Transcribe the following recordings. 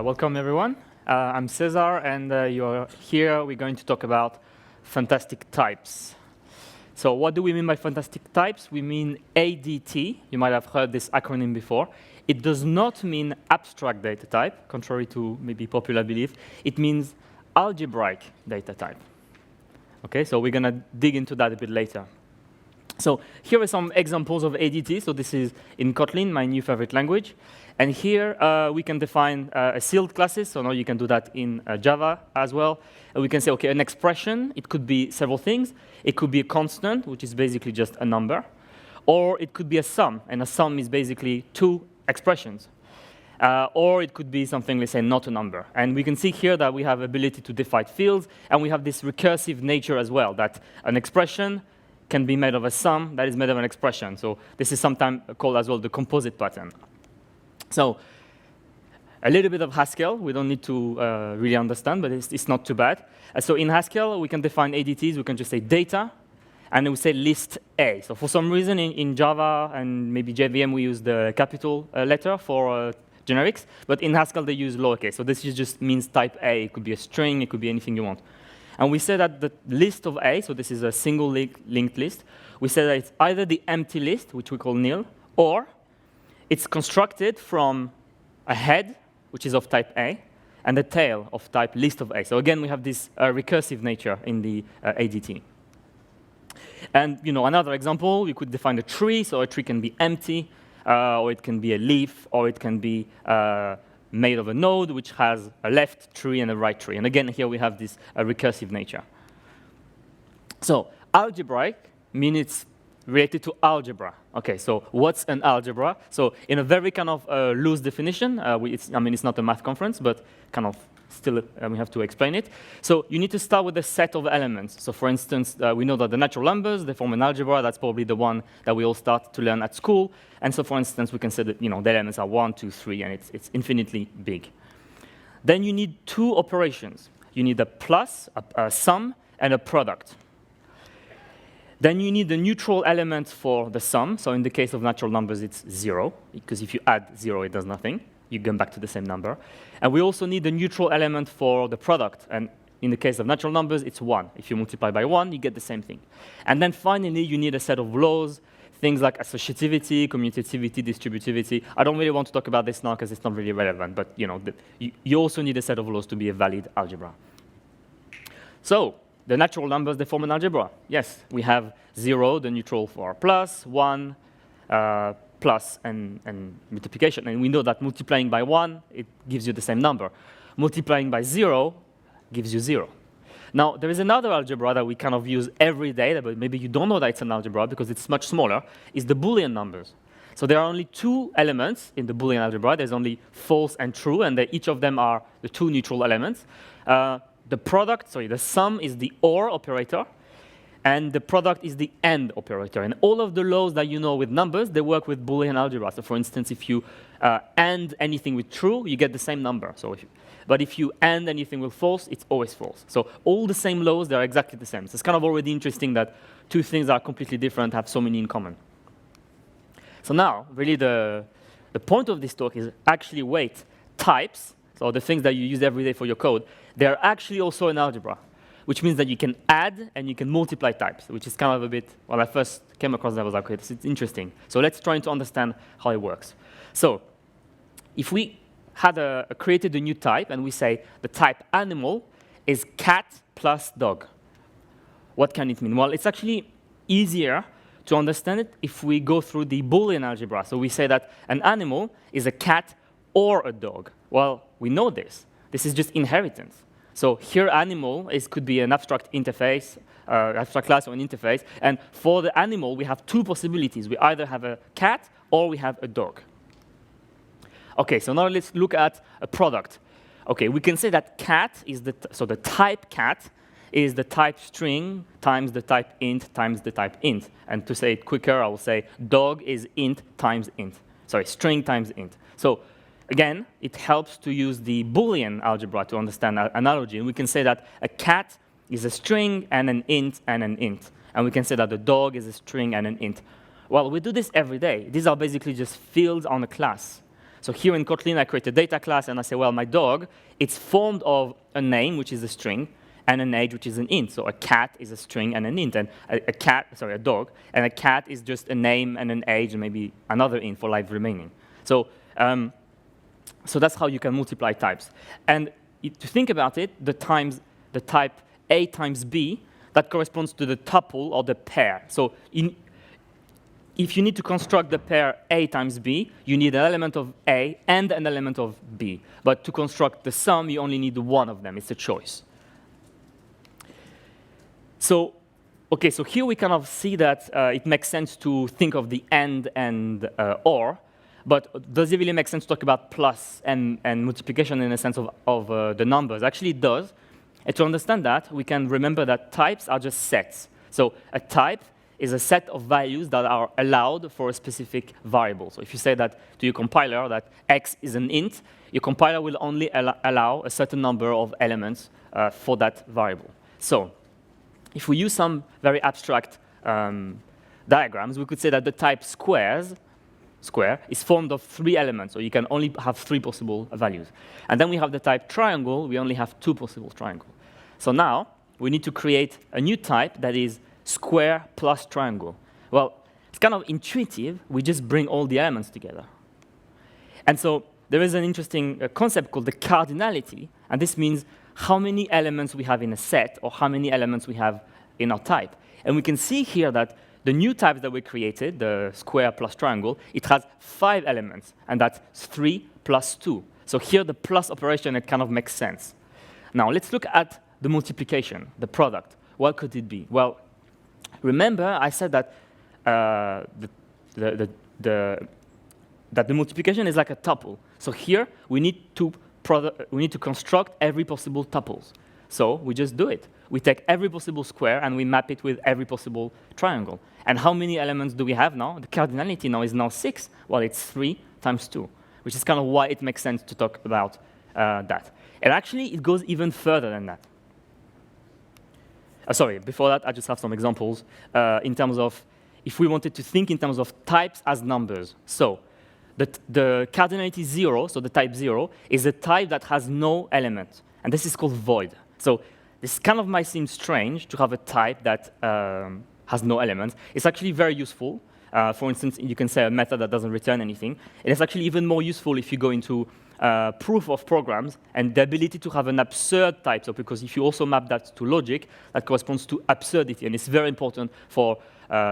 Welcome, everyone. I'm César, and you're here. We're going to talk about fantastic types. So what do we mean by fantastic types? We mean ADT. You might have heard this acronym before. It does not mean abstract data type, contrary to maybe popular belief. It means algebraic data type. Okay, so we're going to dig into that a bit later. So here are some examples of ADT. So this is in Kotlin, my new favorite language. And here we can define a sealed classes. So now you can do that in Java as well. We can say, OK, an expression, it could be several things. It could be a constant, which is basically just a number. Or it could be a sum. And a sum is basically two expressions. Or it could be something, let's say, not a number. And we can see here that we have ability to define fields. And we have this recursive nature as well, that an expression can be made of a sum that is made of an expression. So this is sometimes called as well the composite pattern. So a little bit of Haskell. We don't need to really understand, but it's not too bad. So in Haskell, we can define ADTs. We can just say data, and then we say list A. So for some reason, in Java and maybe JVM, we use the capital letter for generics. But in Haskell, they use lowercase. So this just means type A. It could be a string. It could be anything you want. And we say that the list of A, so this is a single linked list, we say that it's either the empty list, which we call nil, or it's constructed from a head, which is of type A, and a tail of type list of A. So again, we have this recursive nature in the ADT. And another example, we could define a tree. So a tree can be empty, or it can be a leaf, or it can be made of a node, which has a left tree and a right tree. And again, here we have this recursive nature. So algebraic means it's related to algebra. OK, so what's an algebra? So in a very kind of loose definition, it's not a math conference, but kind of still we have to explain it. So you need to start with a set of elements. So for instance, we know that the natural numbers, they form an algebra. That's probably the one that we all start to learn at school. And so for instance, we can say that the elements are 1, 2, 3, and it's infinitely big. Then you need two operations. You need a plus, a sum, and a product. Then you need the neutral element for the sum. So in the case of natural numbers, it's 0, because if you add 0, it does nothing. You come back to the same number. And we also need the neutral element for the product. And in the case of natural numbers, it's 1. If you multiply by 1, you get the same thing. And then finally, you need a set of laws, things like associativity, commutativity, distributivity. I don't really want to talk about this now because it's not really relevant. But you also need a set of laws to be a valid algebra. So the natural numbers, they form an algebra. Yes, we have 0, the neutral for plus, 1, plus and multiplication. And we know that multiplying by 1, it gives you the same number. Multiplying by 0 gives you 0. Now, there is another algebra that we kind of use every day, but maybe you don't know that it's an algebra because it's much smaller, is the Boolean numbers. So there are only two elements in the Boolean algebra. There's only false and true, and each of them are the two neutral elements. The sum is the OR operator, and the product is the AND operator. And all of the laws that you know with numbers, they work with Boolean algebra. So for instance, if you AND anything with true, you get the same number. But if you AND anything with false, it's always false. So all the same laws, they're exactly the same. So it's kind of already interesting that two things that are completely different have so many in common. So now, really the point of this talk is actually types, so the things that you use every day for your code, they're actually also an algebra, which means that you can add and you can multiply types, which is kind of a bit, when I first came across that, I was like, okay, this is interesting. So let's try to understand how it works. So if we had created a new type and we say the type animal is cat plus dog, what can it mean? Well, it's actually easier to understand it if we go through the Boolean algebra. So we say that an animal is a cat or a dog. Well, we know this. This is just inheritance. So here, animal could be an abstract interface, abstract class or an interface. And for the animal, we have two possibilities. We either have a cat or we have a dog. OK, so now let's look at a product. OK, we can say that cat is the type cat is the type string times the type int times the type int. And to say it quicker, I will say dog is int times int. Sorry, string times int. So again, it helps to use the Boolean algebra to understand analogy. And we can say that a cat is a string and an int and an int. And we can say that the dog is a string and an int. Well, we do this every day. These are basically just fields on a class. So here in Kotlin, I create a data class, and I say, well, my dog, it's formed of a name, which is a string, and an age, which is an int. So a cat is a string and an int, and a dog, and a cat is just a name and an age and maybe another int for life remaining. So, so that's how you can multiply types. And to think about it, the type A times B, that corresponds to the tuple or the pair. So if you need to construct the pair A times B, you need an element of A and an element of B. But to construct the sum, you only need one of them. It's a choice. So, OK, so here we kind of see that it makes sense to think of the AND and OR. But does it really make sense to talk about plus and multiplication in the sense of the numbers? Actually, it does. And to understand that, we can remember that types are just sets. So a type is a set of values that are allowed for a specific variable. So if you say that to your compiler that x is an int, your compiler will only allow a certain number of elements for that variable. So if we use some very abstract diagrams, we could say that the type square is formed of 3 elements, so you can only have 3 possible values. And then we have the type triangle, we only have 2 possible triangles. So now we need to create a new type that is square plus triangle. Well, it's kind of intuitive. We just bring all the elements together. And so there is an interesting concept called the cardinality, and this means how many elements we have in a set or how many elements we have in our type. And we can see here that the new types that we created, the square plus triangle, it has 5 elements, and that's 3 plus 2. So here the plus operation, it kind of makes sense. Now let's look at the multiplication, the product. What could it be? Well, remember I said that that the multiplication is like a tuple. So here we need to construct every possible tuples. So we just do it. We take every possible square and we map it with every possible triangle. And how many elements do we have now? The cardinality now is 6. Well, it's 3 times 2, which is kind of why it makes sense to talk about that. And actually, it goes even further than that. Sorry, before that, I just have some examples in terms of if we wanted to think in terms of types as numbers. So the cardinality 0, so the type 0, is a type that has no element. And this is called void. So this kind of might seem strange to have a type that has no elements. It's actually very useful. For instance, you can say a method that doesn't return anything. And it's actually even more useful if you go into proof of programs and the ability to have an absurd type. So because if you also map that to logic, that corresponds to absurdity. And it's very important for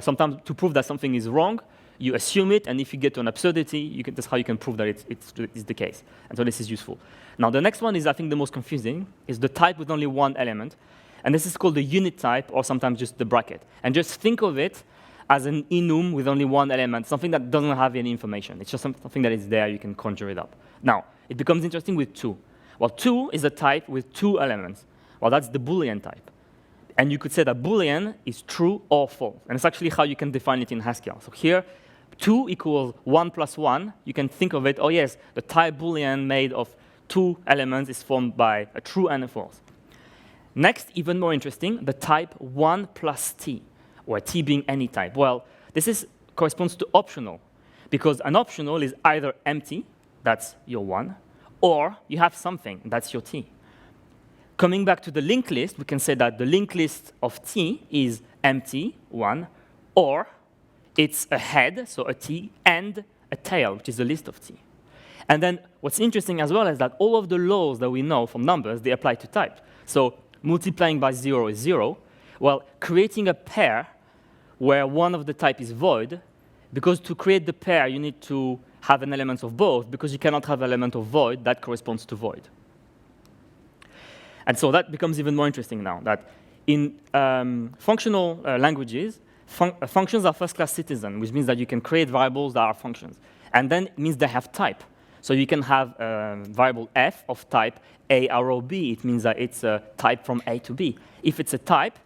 sometimes to prove that something is wrong. You assume it, and if you get to an absurdity, that's how you can prove that it's the case. And so this is useful. Now, the next one is, I think, the most confusing, is the type with only one element. And this is called the unit type, or sometimes just the bracket. And just think of it as an enum with only one element, something that doesn't have any information. It's just something that is there. You can conjure it up. Now, it becomes interesting with 2. Well, 2 is a type with 2 elements. Well, that's the Boolean type. And you could say that Boolean is true or false. And it's actually how you can define it in Haskell. So here, 2 equals 1 plus 1. You can think of it, oh, yes, the type Boolean made of 2 elements is formed by a true and a false. Next, even more interesting, the type 1 plus t, or t being any type. Well, this corresponds to optional, because an optional is either empty, that's your 1, or you have something, that's your t. Coming back to the linked list, we can say that the linked list of t is empty, 1, or it's a head, so a t, and a tail, which is a list of t. And then what's interesting as well is that all of the laws that we know from numbers, they apply to types. So multiplying by 0 is 0. Well, creating a pair where one of the type is void, because to create the pair, you need to have an element of both, because you cannot have an element of void that corresponds to void. And so that becomes even more interesting now, that in functional languages, functions are first-class citizens, which means that you can create variables that are functions. And then it means they have type. So you can have a variable f of type a arrow b. It means that it's a type from A to B. If it's a type,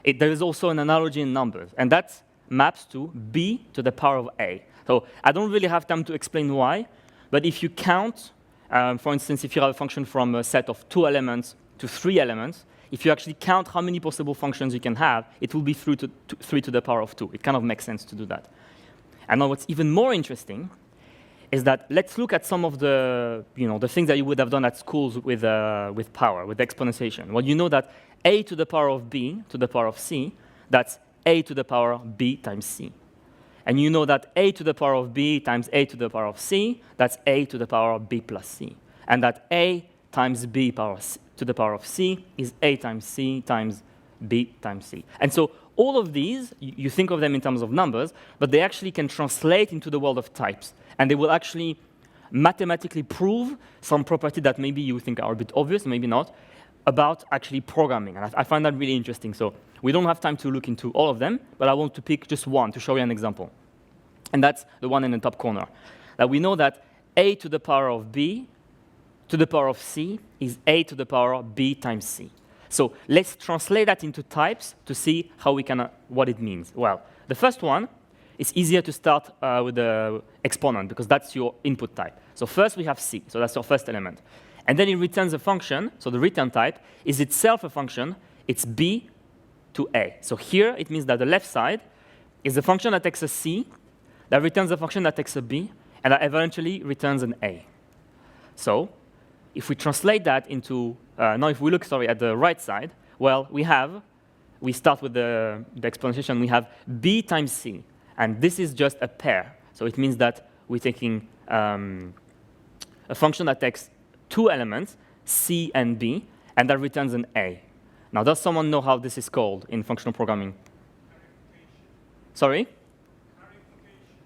there is also an analogy in numbers. And that maps to b to the power of a. So I don't really have time to explain why. But if you count, for instance, if you have a function from a set of 2 elements to 3 elements, if you actually count how many possible functions you can have, it will be 3 to the power of 2. It kind of makes sense to do that. And now what's even more interesting is that let's look at some of the, the things that you would have done at schools with power, with exponentiation. Well, you know that a to the power of b to the power of c, that's a to the power of b times c. And you know that a to the power of b times a to the power of c, that's a to the power of b plus c. And that a times b to the power of c is a times c times b times c. And so all of these, you think of them in terms of numbers, but they actually can translate into the world of types. And they will actually mathematically prove some property that maybe you think are a bit obvious, maybe not, about actually programming. And I find that really interesting. So we don't have time to look into all of them, but I want to pick just one to show you an example. And that's the one in the top corner. That we know that a to the power of b to the power of c is a to the power of b times c. So let's translate that into types to see how we can, what it means. Well, the first one, it's easier to start with the exponent because that's your input type. So first we have c, so that's your first element. And then it returns a function, so the return type is itself a function, it's b to a. So here it means that the left side is a function that takes a c, that returns a function that takes a b, and that eventually returns an a. So if we translate that into, now if we look, at the right side, well, we start with the exponentiation, we have b times c, and this is just a pair. So it means that we're taking a function that takes two elements, c and b, and that returns an a. Now, does someone know how this is called in functional programming? Sorry?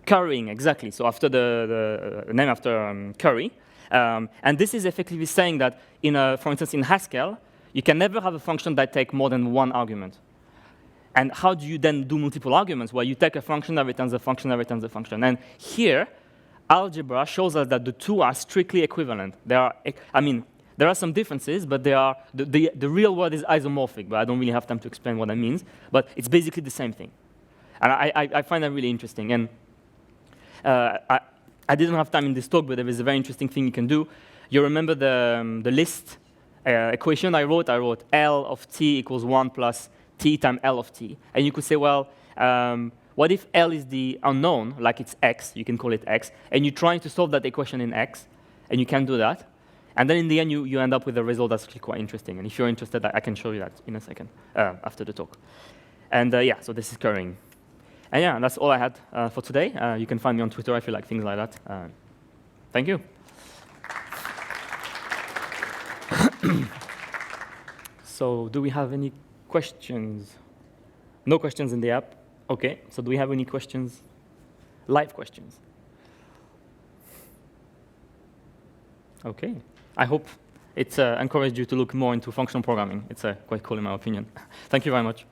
Currying, exactly. So after the name after curry. And this is effectively saying that, for instance, in Haskell, you can never have a function that takes more than one argument. And how do you then do multiple arguments? Well, you take a function that returns a function that returns a function. And here, algebra shows us that the two are strictly equivalent. There are some differences, but the real word is isomorphic, but I don't really have time to explain what that means. But it's basically the same thing. And I find that really interesting. And I didn't have time in this talk, but there is a very interesting thing you can do. You remember the list equation I wrote? I wrote L of t equals 1 plus t times L of t. And you could say, well, what if L is the unknown, like it's x, you can call it x, and you're trying to solve that equation in x, and you can do that. And then in the end, you end up with a result that's actually quite interesting. And if you're interested, I can show you that in a second, after the talk. And yeah, so this is currying. And yeah, that's all I had for today. You can find me on Twitter if you like things like that. Thank you. So do we have any questions? No questions in the app. OK, so do we have any questions? Live questions? OK. I hope it's encouraged you to look more into functional programming. It's quite cool in my opinion. Thank you very much.